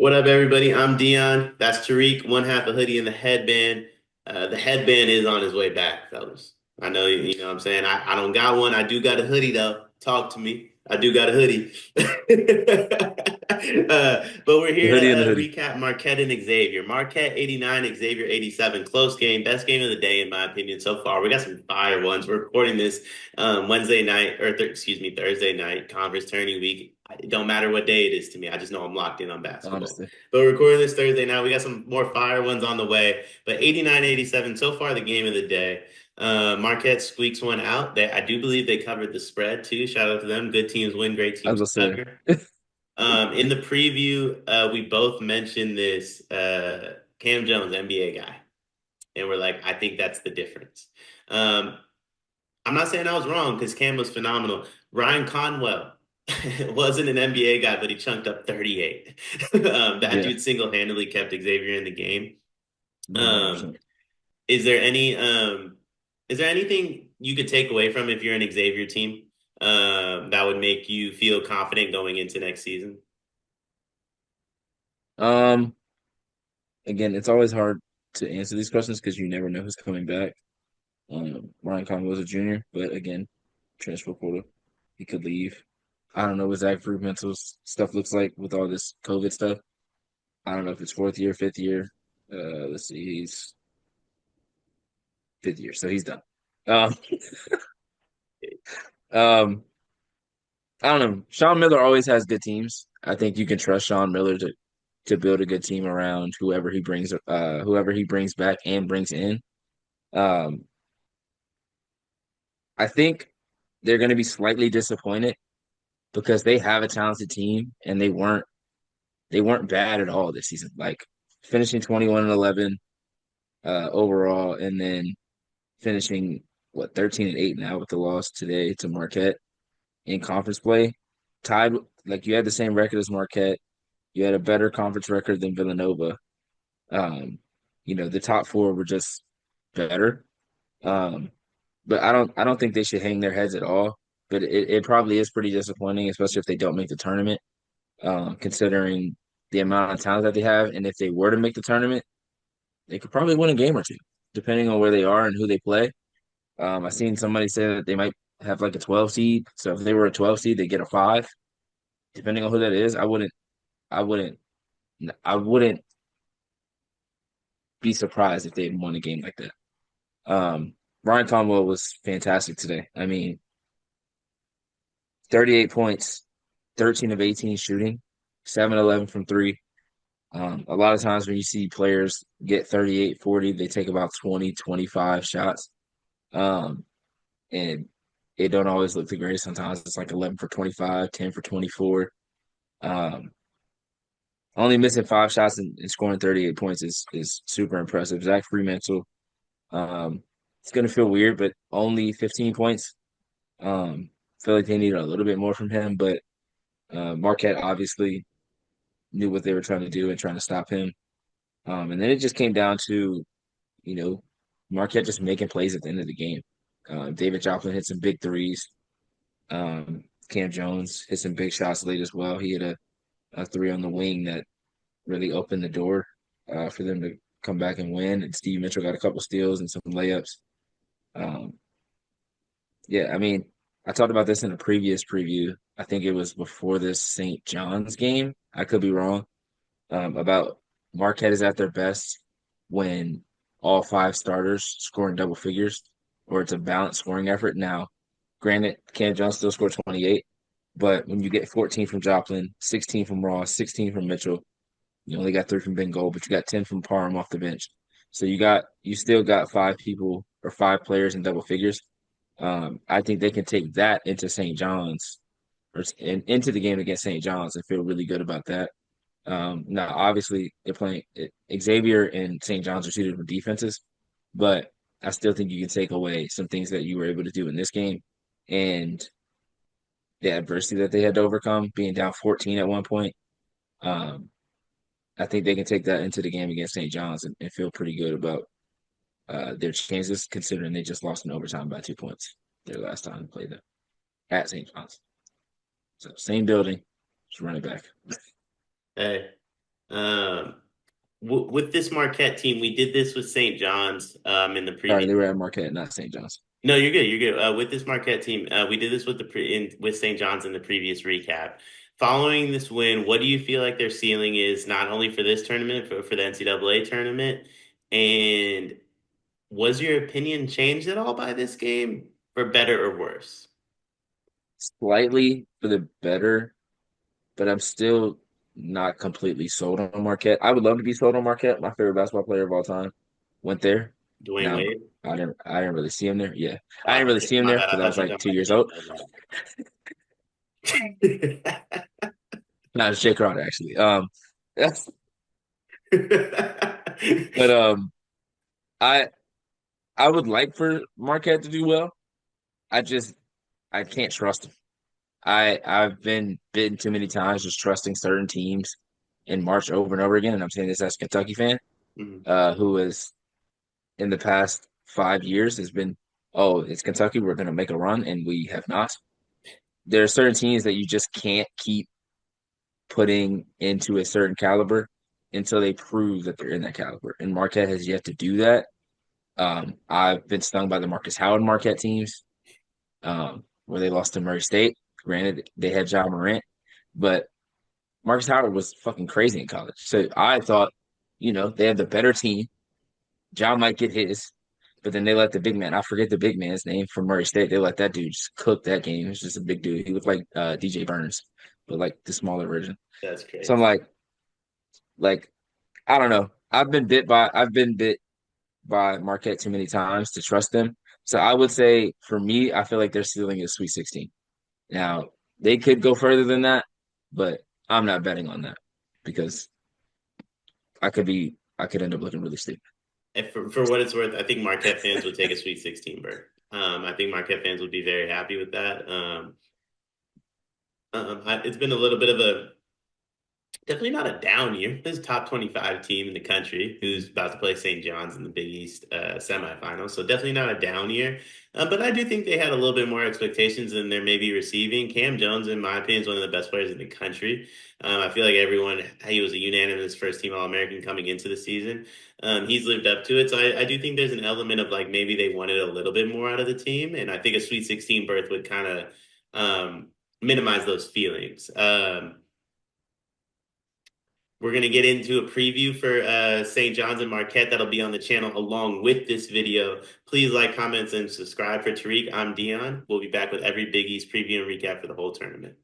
What up, everybody? I'm Dion. That's Tariq, one half a hoodie and the headband. The headband is on his way back, fellas. I know, you know what I'm saying? I don't got one. I do got a hoodie, though. Talk to me. I do got a hoodie. But we're The here to hoodie and the hoodie. recap Marquette and Xavier. Marquette 89, Xavier 87. Close game. Best game of the day, in my opinion, so far. We got some fire ones. We're recording this Wednesday night, or excuse me, Thursday night, conference tourney week. It don't matter what day it is to me. I just know I'm locked in on basketball. Honestly. But we're recording this Thursday now. We got some more fire ones on the way. But 89-87 so far, the game of the day. Marquette squeaks one out. I do believe they covered the spread too. Shout out to them. Good teams win, great I was teams gonna cover. In the preview, we both mentioned this Cam Jones, NBA guy. And we're like, I think that's the difference. Um, I'm not saying I was wrong because Cam was phenomenal. Ryan Conwell wasn't an NBA guy, but he chunked up 38. That yeah, dude single-handedly kept Xavier in the game. Um, 100%. is there any is there anything you could take away from if you're an Xavier team that would make you feel confident going into next season? Um, Again, it's always hard to answer these questions because you never know who's coming back. Ryan Conwell was a junior, but again, transfer portal, he could leave. I don't know what Zach Mental's stuff looks like with all this COVID stuff. I don't know if it's fourth year, fifth year. Let's see, he's fifth year, so he's done. Um, um, I don't know. Sean Miller always has good teams. I think you can trust Sean Miller to build a good team around whoever he brings back and brings in. Um, I think they're going to be slightly disappointed because they have a talented team and they weren't bad at all this season. Like finishing 21-11 overall, and then finishing what 13-8 now with the loss today to Marquette in conference play. Tied like you had the same record as Marquette. You had a better conference record than Villanova. Um, the top four were just better. Um, but I don't think they should hang their heads at all. But it probably is pretty disappointing, especially if they don't make the tournament, considering the amount of talent that they have. And if they were to make the tournament, they could probably win a game or two, depending on where they are and who they play. I seen somebody say that they might have like a 12 seed. So if they were a 12 seed, they get a five, depending on who that is. I wouldn't, I wouldn't be surprised if they won a game like that. Ryan Conwell was fantastic today. I mean, 38 points, 13 of 18 shooting, 7-11 from three. A lot of times when you see players get 38, 40, they take about 20, 25 shots. Um, and it don't always look the greatest. Sometimes it's like 11 for 25, 10 for 24. Um, Only missing five shots and scoring 38 points is super impressive. Zach Freemantle, um, it's gonna feel weird, but only 15 points. Feel like they need a little bit more from him, but Marquette obviously knew what they were trying to do and trying to stop him. And then it just came down to, you know, Marquette just making plays at the end of the game. David Joplin hit some big threes. Cam Jones hit some big shots late as well. He had a three on the wing that really opened the door for them to come back and win. And Steve Mitchell got a couple steals and some layups. Um, yeah, I mean, I talked about this in a previous preview. I think it was before this St. John's game. I could be wrong. About Marquette is at their best when all five starters scoring double figures, or it's a balanced scoring effort. Now, granted, Cam Jones still scored 28, but when you get 14 from Joplin, 16 from Ross, 16 from Mitchell, you only got three from Ben Gold, but you got 10 from Parham off the bench. So you still got five people or five players in double figures. I think they can take that into St. John's into the game against St. John's and feel really good about that. Now, obviously, they're playing Xavier and St. John's are two different defenses, but I still think you can take away some things that you were able to do in this game and the adversity that they had to overcome, being down 14 at one point. Um, I think they can take that into the game against St. John's and feel pretty good about their chances, considering they just lost in overtime by 2 points their last time they played them at St. John's. So same building, just run it back. Hey. Um, with this Marquette team, we did this with St. John's in the Sorry, previous. they were at Marquette, not St. John's. No, you're good. You're good. With this Marquette team, we did this with with St. John's in the previous recap. Following this win, what do you feel like their ceiling is, not only for this tournament, but for the NCAA tournament? And was your opinion changed at all by this game, for better or worse? Slightly for the better, but I'm still not completely sold on Marquette. I would love to be sold on Marquette. My favorite basketball player of all time went there. Dwayne Now, Wade? I didn't really see him there. Yeah, Oh, I didn't really see him my there bad. I because I thought was you were like talking 2 years old. about No, it's Jay Crowder actually. That's but Dwayne. I I would like for Marquette to do well. I just I can't trust him. I've been bitten too many times just trusting certain teams in March over and over again, and I'm saying this as a Kentucky fan, Mhm. who has in the past 5 years has been, oh, it's Kentucky, we're going to make a run, and we have not. There are certain teams that you just can't keep putting into a certain caliber until they prove that they're in that caliber, and Marquette has yet to do that. I've been stung by the Marcus Howard Marquette teams, where they lost to Murray State. Granted, they had John Morant, but Marcus Howard was fucking crazy in college. So I thought, they had the better team. John might get his, but then they let the big man, I forget the big man's name from Murray State. They let that dude just cook that game. He was just a big dude. He looked like DJ Burns, but like the smaller version. That's So I'm crazy. like, I don't know. I've been bit by Marquette too many times to trust them. So I would say for me, I feel like their ceiling is Sweet 16. Now, they could go further than that, but I'm not betting on that because I could end up looking really stupid. If for what it's worth, I think Marquette fans would take a Sweet 16 berth. I think Marquette fans would be very happy with that. It's been a little bit of a definitely not a down year. This is top 25 team in the country who's about to play St. John's in the Big East semifinals. So definitely not a down year. But I do think they had a little bit more expectations than they're maybe receiving. Cam Jones, in my opinion, is one of the best players in the country. I feel like he was a unanimous first team All American coming into the season. He's lived up to it. So I do think there's an element of like maybe they wanted a little bit more out of the team. And I think a Sweet 16 berth would kind of minimize those feelings. We're going to get into a preview for St. John's and Marquette that'll be on the channel along with this video. Please like, comments, and subscribe for Tariq. I'm Dion. We'll be back with every Big East preview and recap for the whole tournament.